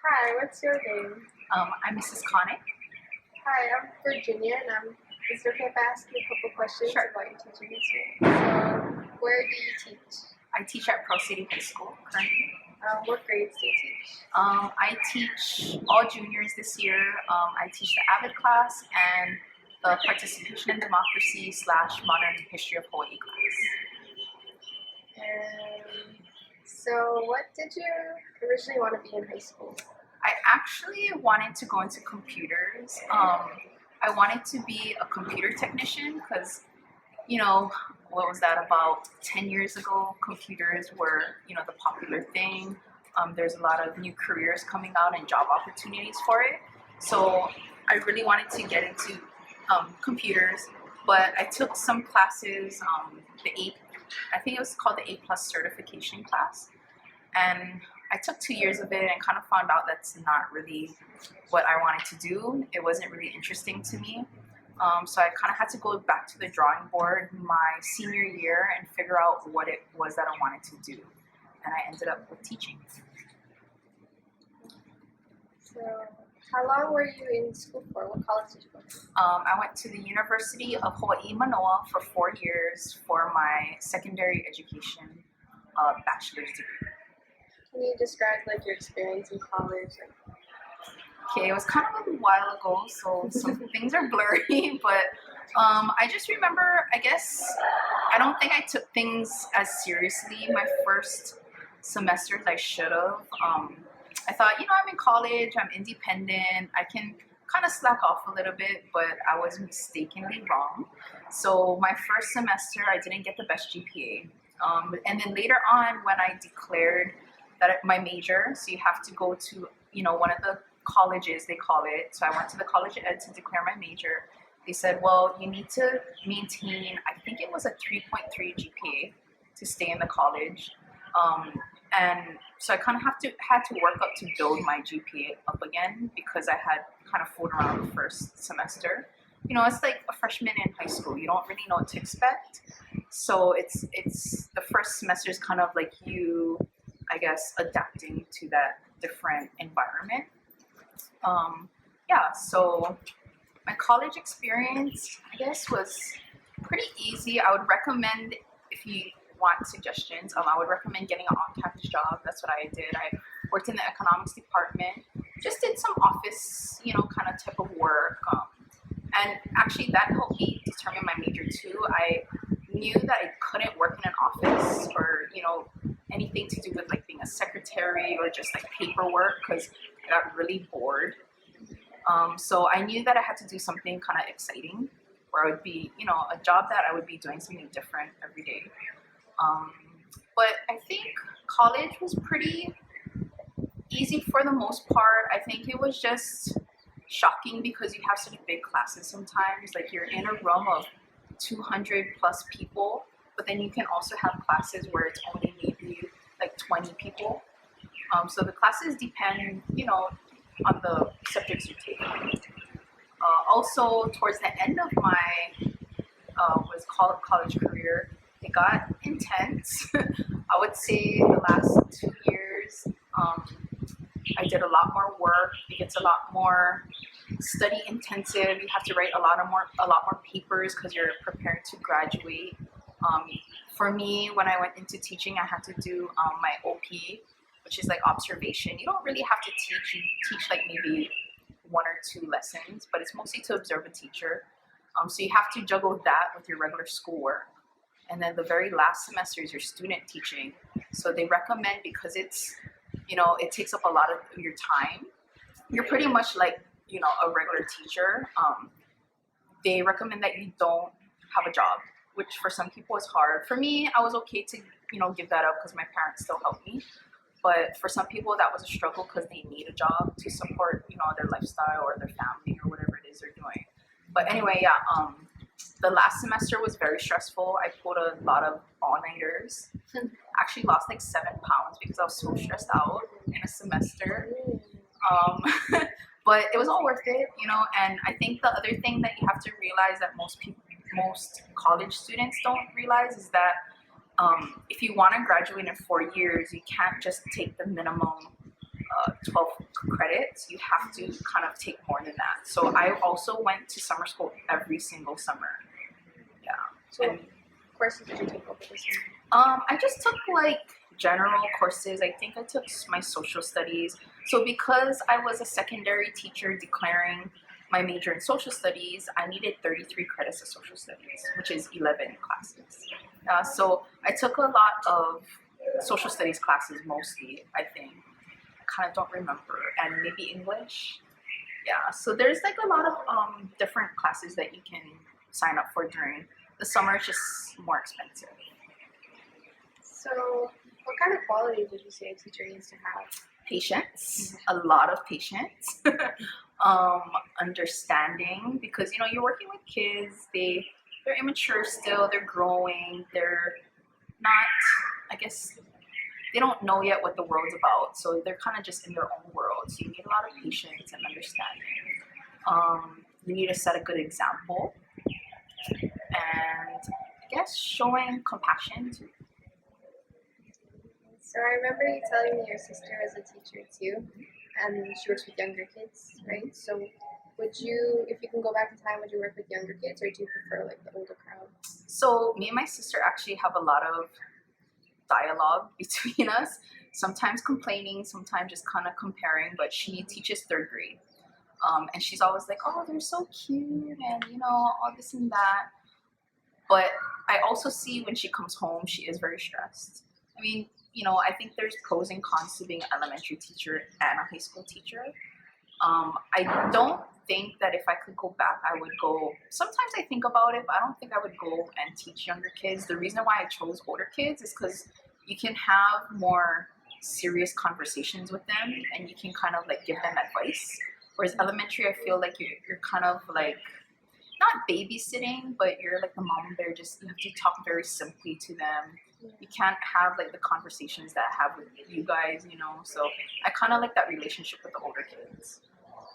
Hi, what's your name? I'm Mrs. Connick. Hi, I'm Virginia, and is it okay if I ask you a couple questions Sure. about your teaching history? So, where do you teach? I teach at Pearl City High School currently. What grades do you teach? I teach all juniors this year. I teach the AVID class and the Participation in Democracy / Modern History of Hawaii class. And so, what did you originally want to be in high school? I actually wanted to go into computers. I wanted to be a computer technician because, what was that, about 10 years ago, computers were, the popular thing. There's a lot of new careers coming out and job opportunities for it. So I really wanted to get into computers, but I took some classes, I think it was called the A+ certification class. And I took 2 years of it and kind of found out that's not really what I wanted to do. It wasn't really interesting to me. So I kind of had to go back to the drawing board my senior year and figure out what it was that I wanted to do. And I ended up with teaching. So, how long were you in school for? What college did you go to? I went to the University of Hawaii Manoa for 4 years for my secondary education bachelor's degree. Can you describe your experience in college? Okay, it was kind of a while ago, so some things are blurry, but I just remember, I guess, I don't think I took things as seriously my first semester as I should have. I thought, I'm in college, I'm independent, I can kind of slack off a little bit, but I was mistakenly wrong. So my first semester, I didn't get the best GPA. And then later on, when I declared that my major, so you have to go to, one of the colleges, they call it. So I went to the College of Ed to declare my major. They said, well, you need to maintain, I think it was a 3.3 GPA to stay in the college. And so I kind of had to work up to build my GPA up again because I had kind of fooled around the first semester. It's like a freshman in high school. You don't really know what to expect. So it's the first semester is kind of like you, I guess, adapting to that different environment. So my college experience, I guess, was pretty easy. I would recommend, if you want suggestions, I would recommend getting an on-campus job. That's what I did. I worked in the economics department, just did some office, kind of type of work. And actually that helped me determine my major too. I knew that I couldn't work in an office or, anything to do with being a secretary or just paperwork because I got really bored. So I knew that I had to do something kind of exciting where I would be, a job that I would be doing something different every day. But I think college was pretty easy for the most part. I think it was just shocking because you have such big classes sometimes. You're in a room of 200 plus people, but then you can also have classes where it's only maybe 20 people. So the classes depend, on the subjects you take. Also, towards the end of my college career, it got intense. I would say the last 2 years, I did a lot more work. It gets a lot more study intensive. You have to write a lot more papers because you're preparing to graduate. For me, when I went into teaching, I had to do my OP, which is observation. You don't really have to teach. You teach maybe 1 or 2 lessons, but it's mostly to observe a teacher. So you have to juggle that with your regular schoolwork. And then the very last semester is your student teaching. So they recommend, because it's, it takes up a lot of your time. You're pretty much a regular teacher. They recommend that you don't have a job, which for some people is hard. For me, I was okay to, give that up because my parents still helped me. But for some people, that was a struggle because they need a job to support, their lifestyle or their family or whatever it is they're doing. But anyway, the last semester was very stressful. I pulled a lot of all-nighters. Actually lost 7 pounds because I was so stressed out in a semester. But it was all worth it, and I think the other thing that you have to realize that most college students don't realize is that if you want to graduate in 4 years, you can't just take the minimum 12 credits, you have to kind of take more than that. So I also went to summer school every single summer. Yeah. So And what courses did you take over this year? I just took like general courses. I think I took my social studies. So because I was a secondary teacher declaring my major in social studies, I needed 33 credits of social studies, which is 11 classes. So I took a lot of social studies classes mostly, I think. I kind of don't remember. And maybe English. Yeah, so there's like a lot of different classes that you can sign up for during the summer. It's just more expensive. So what kind of qualities would you say a teacher needs to have? Patience, a lot of patience. Understanding, because you know you're working with kids. They're immature still. They're growing. They're not. I guess they don't know yet what the world's about. So they're kind of just in their own world. So you need a lot of patience and understanding. You need to set a good example, and I guess showing compassion too. So I remember you telling me your sister was a teacher too, and she works with younger kids, right? So would you, if you can go back in time, would you work with younger kids, or do you prefer like the older crowd? So me and my sister actually have a lot of dialogue between us. Sometimes complaining, sometimes just kind of comparing. But she teaches third grade, and she's always like, "Oh, they're so cute," and you know, all this and that. But I also see when she comes home, she is very stressed. I mean, you know, I think there's pros and cons to being an elementary teacher and a high school teacher. I don't think that if I could go back, I would go. Sometimes I think about it, but I don't think I would go and teach younger kids. The reason why I chose older kids is because you can have more serious conversations with them and you can kind of like give them advice. Whereas elementary, I feel like you're kind of like not babysitting, but you're like the mom bear. Just you have to talk very simply to them. You can't have like the conversations that I have with you guys, you know. So I kind of like that relationship with the older kids.